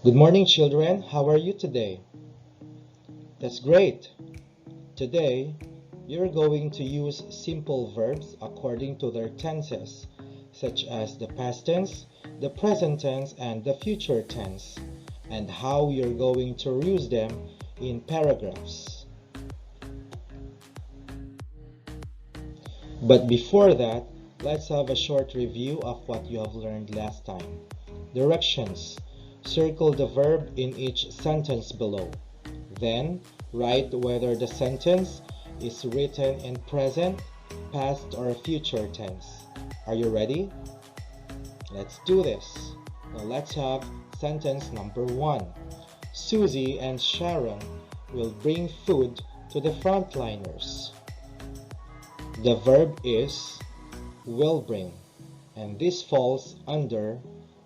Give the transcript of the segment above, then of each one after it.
Good morning, children. How are you today? That's great. Today, you're going to use simple verbs according to their tenses, such as the past tense, the present tense, and the future tense, and how you're going to use them in paragraphs. But before that, let's have a short review of what you have learned last time. Directions. Circle the verb in each sentence below. Then, write whether the sentence is written in present, past, or future tense. Are you ready? Let's do this. Now let's have sentence number 1. Susie and Sharon will bring food to the frontliners. The verb is will bring, and this falls under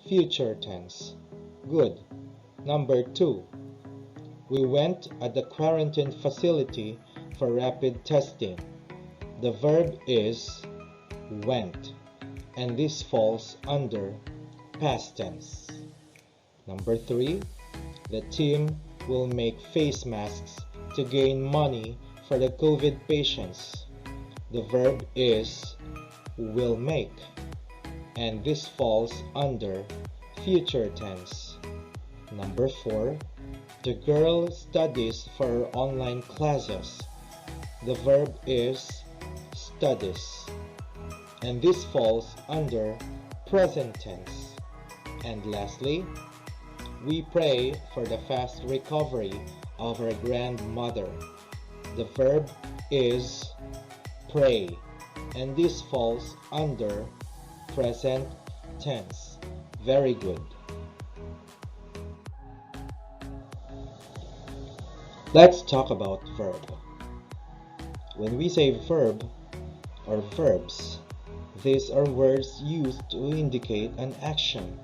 future tense. Good. Number 2. We went at the quarantine facility for rapid testing. The verb is went, and this falls under past tense. Number 3. The team will make face masks to gain money for the COVID patients. The verb is will make, and this falls under future tense. Number 4. The girl studies for her online classes. The verb is studies, and this falls under present tense. And lastly, we pray for the fast recovery of her grandmother. The verb is pray, and this falls under present tense. Very good. Let's talk about verb. When we say verb or verbs, these are words used to indicate an action.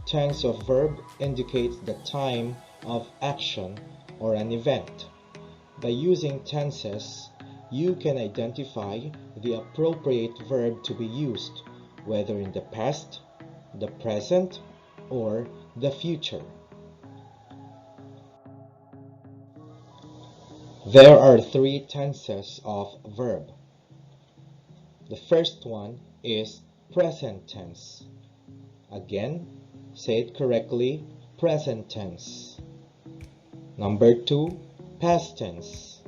Tense of verb indicates the time of action or an event. By using tenses, you can identify the appropriate verb to be used, whether in the past, the present, or the future. There are 3 tenses of verb. The first one is present tense. Again, say it correctly, present tense. Number 2, past tense.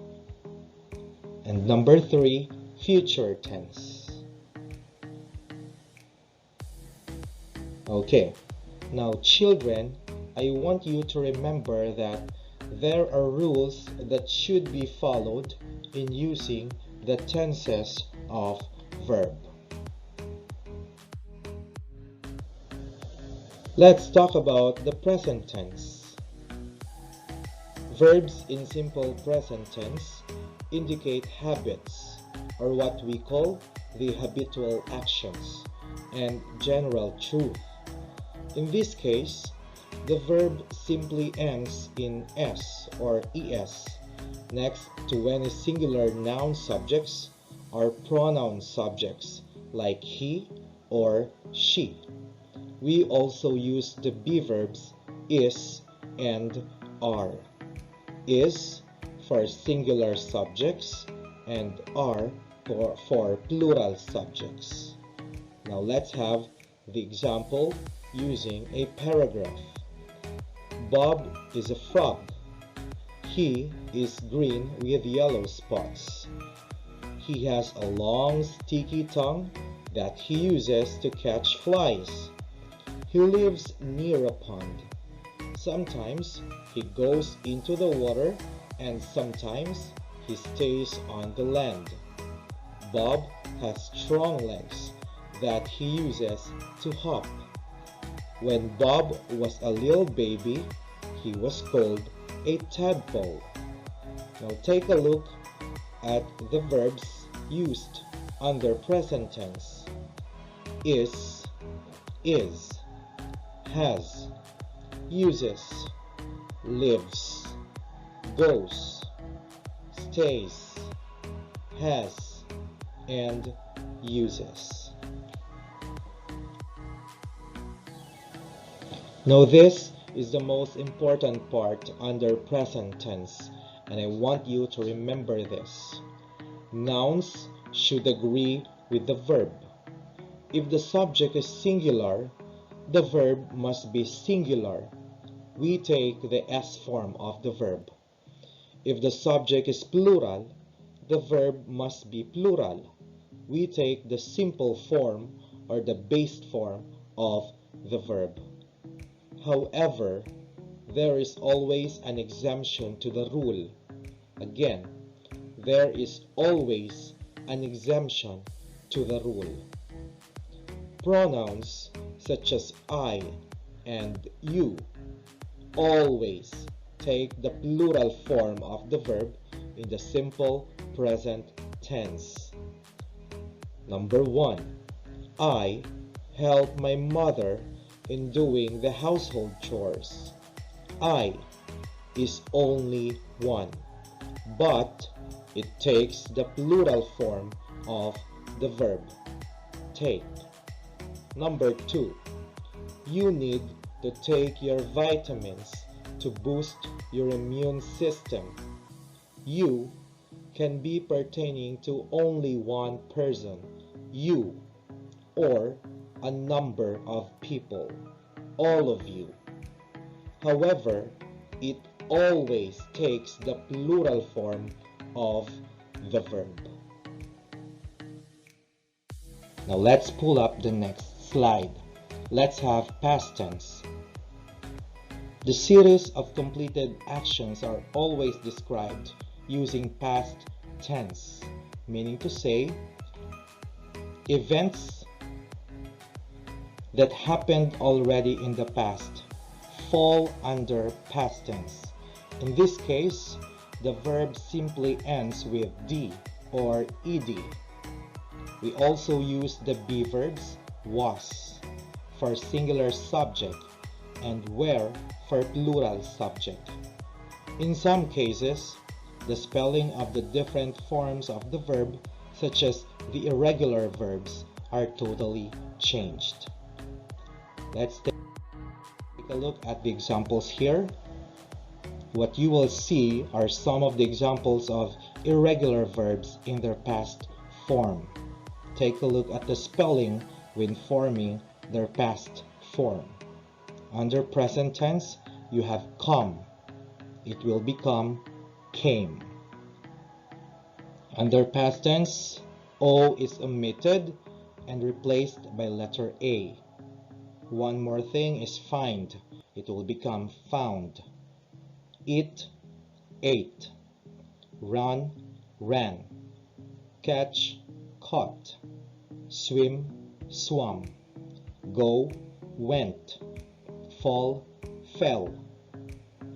And number 3, future tense. Okay, now children, I want you to remember that there are rules that should be followed in using the tenses of verb. Let's talk about the present tense. Verbs in simple present tense indicate habits, or what we call the habitual actions, and general truth. In this case, the verb simply ends in s or es next to any singular noun subjects or pronoun subjects like he or she. We also use the be verbs is and are. Is for singular subjects and are for plural subjects. Now let's have the example using a paragraph. Bob is a frog. He is green with yellow spots. He has a long, sticky tongue that he uses to catch flies. He lives near a pond. Sometimes he goes into the water and sometimes he stays on the land. Bob has strong legs that he uses to hop. When Bob was a little baby, he was called a tadpole. Now take a look at the verbs used under present tense. Is, has, uses, lives, goes, stays, has, and uses. Now this is the most important part under present tense, and I want you to remember this. Nouns should agree with the verb. If the subject is singular, the verb must be singular. We take the S form of the verb. If the subject is plural, the verb must be plural. We take the simple form or the base form of the verb. However, there is always an exemption to the rule. Again, there is always an exemption to the rule. Pronouns such as I and you always take the plural form of the verb in the simple present tense. Number 1. I help my mother in doing the household chores. I is only one, but it takes the plural form of the verb, take. Number 2. You need to take your vitamins to boost your immune system. You can be pertaining to only one person, you, or a number of people, all of you. However, it always takes the plural form of the verb. Now let's pull up the next slide. Let's have past tense. The series of completed actions are always described using past tense, meaning to say events that happened already in the past fall under past tense. In this case, the verb simply ends with D or ed. We also use the be verbs was for singular subject and were for plural subject. In some cases, the spelling of the different forms of the verb, such as the irregular verbs, are totally changed. Let's take a look at the examples here. What you will see are some of the examples of irregular verbs in their past form. Take a look at the spelling when forming their past form. Under present tense, you have come. It will become came. Under past tense, O is omitted and replaced by letter A. One more thing is find. It will become found. Eat, ate. Run, ran. Catch, caught. Swim, swam. Go, went. Fall, fell.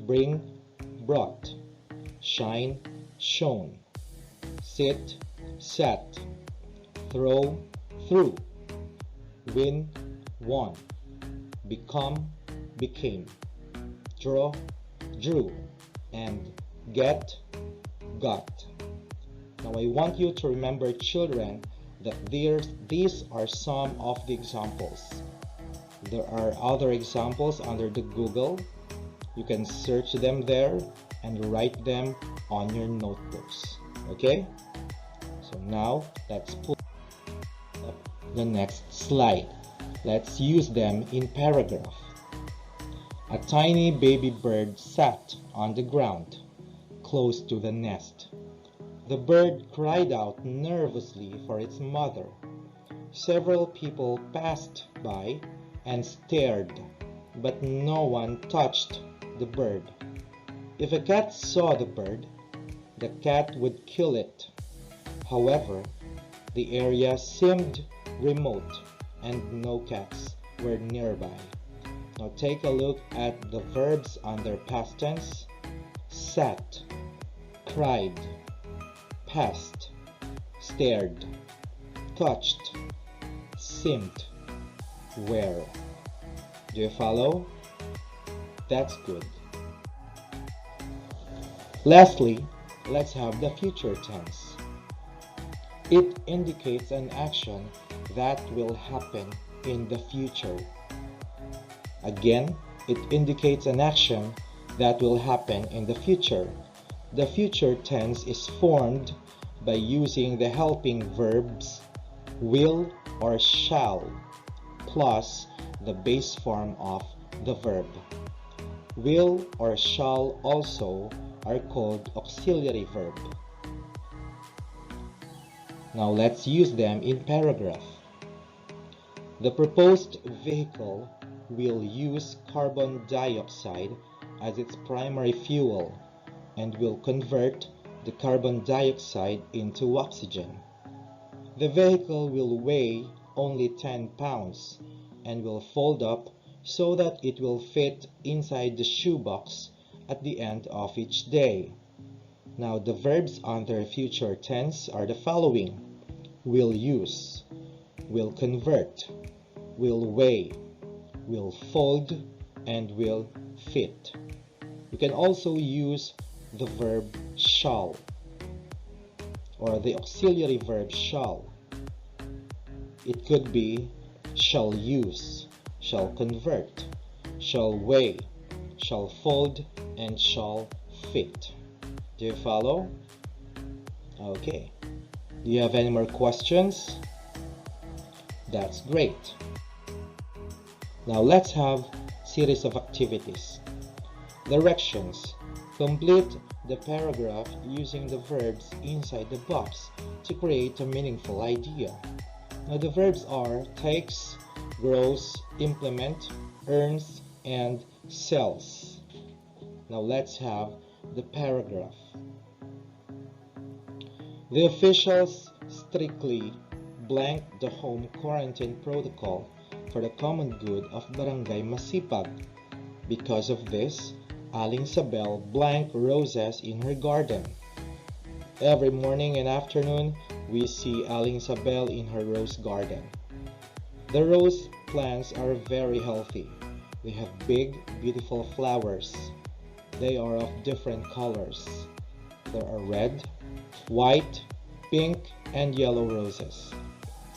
Bring, brought. Shine, shone. Sit, sat. Throw, threw. Win, won. Become, became. Draw, drew. And get, got. Now I want you to remember, children, that these are some of the examples. There are other examples under the Google. You can search them there and write them on your notebooks. Okay? So now let's put up the next slide. Let's use them in paragraph. A tiny baby bird sat on the ground, close to the nest. The bird cried out nervously for its mother. Several people passed by and stared, but no one touched the bird. If a cat saw the bird, the cat would kill it. However, the area seemed remote and no cats were nearby. Now take a look at the verbs under past tense. Sat, cried, passed, stared, touched, seemed, were. Do you follow? That's good. Lastly, let's have the future tense. It indicates an action that will happen in the future. Again, It indicates an action that will happen in the future. The future tense is formed by using the helping verbs will or shall plus the base form of the verb. Will or shall also are called auxiliary verb. Now let's use them in paragraph. The proposed vehicle will use carbon dioxide as its primary fuel and will convert the carbon dioxide into oxygen. The vehicle will weigh only 10 pounds and will fold up so that it will fit inside the shoebox at the end of each day. Now the verbs on their future tense are the following: will use, will convert, will weigh, will fold, and will fit. You can also use the verb shall or the auxiliary verb shall. It could be shall use, shall convert, shall weigh, shall fold, and shall fit. Do you follow? Okay. Do you have any more questions? That's great. Now let's have series of activities. Directions. Complete the paragraph using the verbs inside the box to create a meaningful idea. Now the verbs are takes, grows, implement, earns, and sells. Now let's have the paragraph. The officials strictly blanked the home quarantine protocol for the common good of Barangay Masipag. Because of this, Aling Sabel blanked roses in her garden. Every morning and afternoon, we see Aling Sabel in her rose garden. The rose plants are very healthy. They have big, beautiful flowers. They are of different colors. There are red, white, pink, and yellow roses.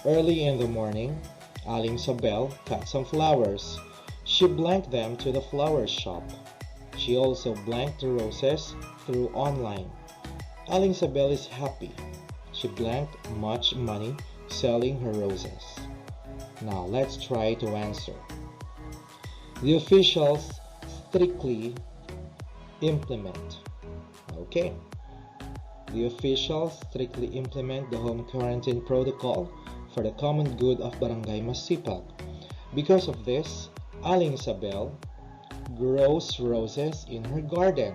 Early in the morning, Aling Sabel cut some flowers. She blanked them to the flower shop. She also blanked the roses through online. Aling Sabel is happy. She blanked much money selling her roses. Now let's try to answer. The officials strictly implement. Okay. The officials strictly implement the home quarantine protocol for the common good of Barangay Masipag. Because of this, Aling Sabel grows roses in her garden.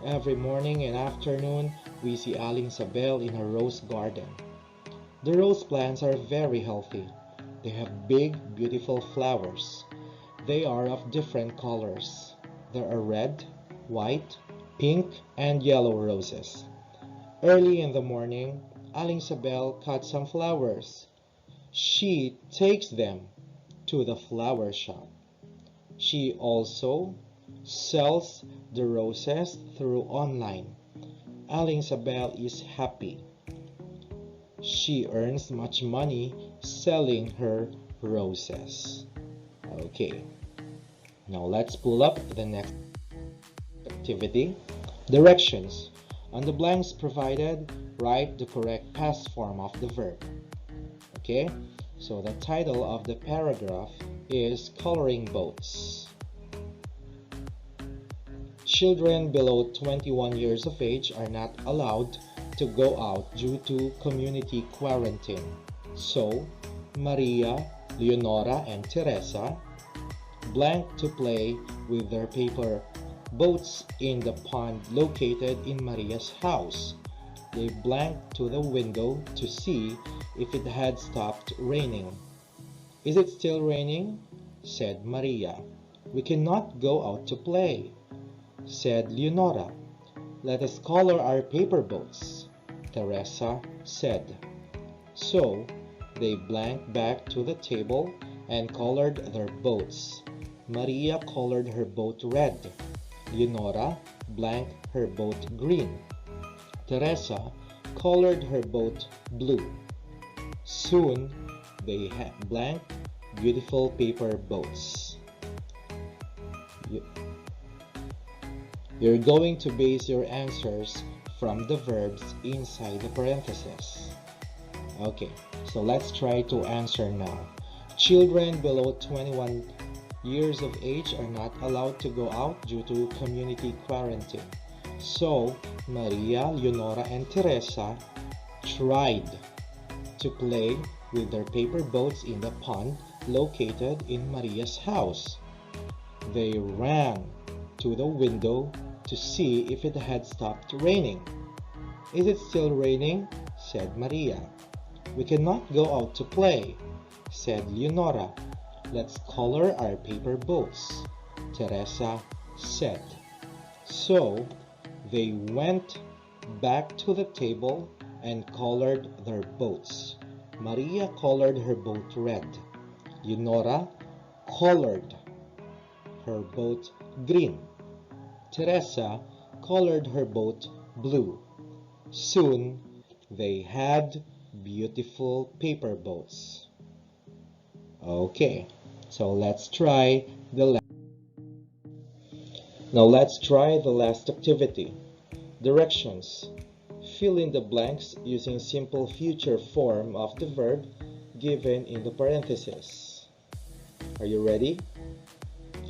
Every morning and afternoon, we see Aling Sabel in her rose garden. The rose plants are very healthy. They have big, beautiful flowers. They are of different colors. There are red, white, pink, and yellow roses. Early in the morning, Aling Sabel cuts some flowers. She takes them to the flower shop. She also sells the roses through online. Aling Sabel is happy. She earns much money selling her roses. Okay. Now let's pull up the next activity. Directions. On the blanks provided, write the correct past form of the verb. Okay, so the title of the paragraph is Coloring Boats. Children below 21 years of age are not allowed to go out due to community quarantine. So, Maria, Leonora, and Teresa blanked to play with their paper boats in the pond located in Maria's house. They blanked to the window to see if it had stopped raining. "Is it still raining?" said Maria. "We cannot go out to play," said Leonora. "Let us color our paper boats," Teresa said. So they blanked back to the table and colored their boats. Maria colored her boat red. Leonora blanked her boat green. Teresa colored her boat blue. Soon they had blanked beautiful paper boats. You're going to base your answers from the verbs inside the parentheses. Okay, so let's try to answer now. Children below 21 years of age are not allowed to go out due to community quarantine. So, Maria, Leonora, and Teresa tried to play with their paper boats in the pond located in Maria's house. They ran to the window to see if it had stopped raining. "Is it still raining?" said Maria. "We cannot go out to play," said Leonora. "Let's color our paper boats," Teresa said. So they went back to the table and colored their boats. Maria colored her boat red. Leonora colored her boat green. Teresa colored her boat blue. Soon they had beautiful paper boats. Okay, so let's try the last activity. Directions. Fill in the blanks using simple future form of the verb given in the parentheses. Are you ready?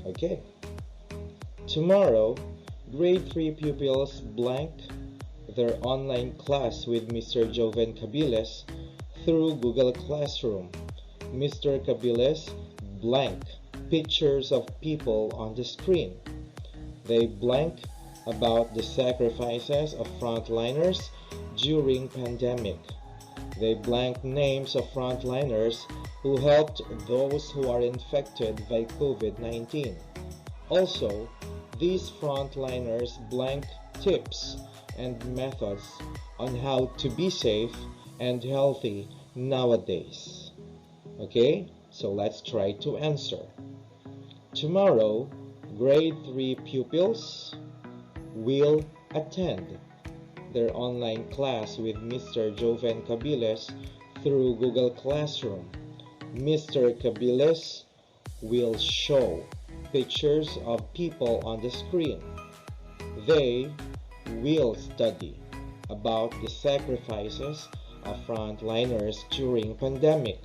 Okay. Tomorrow, grade 3 pupils blank their online class with Mr. Joven Cabiles through Google Classroom. Mr. Cabiles blank pictures of people on the screen. They blank about the sacrifices of frontliners during pandemic. They blank names of frontliners who helped those who are infected by COVID-19. Also, these frontliners blank tips and methods on how to be safe and healthy nowadays. Okay, so let's try to answer. Tomorrow, grade 3 pupils will attend their online class with Mr. Joven Cabiles through Google Classroom. Mr. Cabiles will show pictures of people on the screen. They will study about the sacrifices of frontliners during pandemic.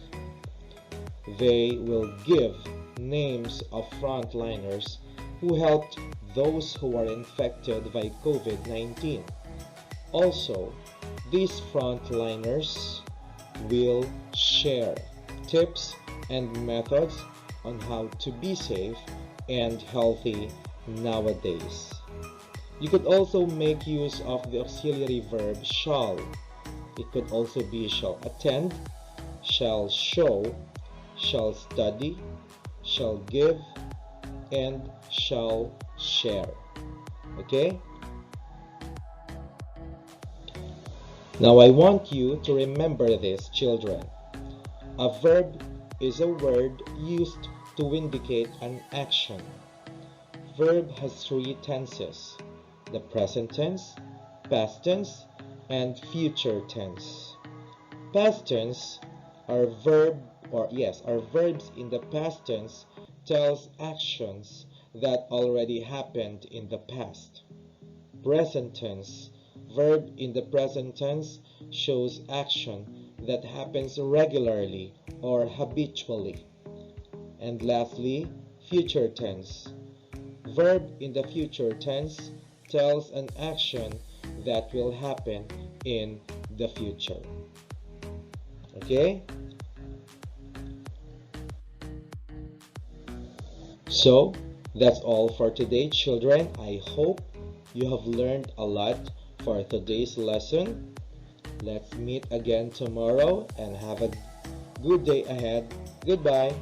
They will give names of frontliners who helped those who are infected by COVID-19. Also, these frontliners will share tips and methods on how to be safe and healthy nowadays. You could also make use of the auxiliary verb shall. It could also be shall attend, shall show, shall study, shall give, and shall share. Okay? Now I want you to remember this, children. A verb is a word used to indicate an action. Verb has 3 tenses: the present tense, past tense, and future tense. Past tense are verbs in the past tense tells actions that already happened in the past. Present tense, verb in the present tense shows action that happens regularly or habitually. And lastly, future tense. Verb in the future tense tells an action that will happen in the future. Okay? So, that's all for today, children. I hope you have learned a lot for today's lesson. Let's meet again tomorrow and have a good day ahead. Goodbye.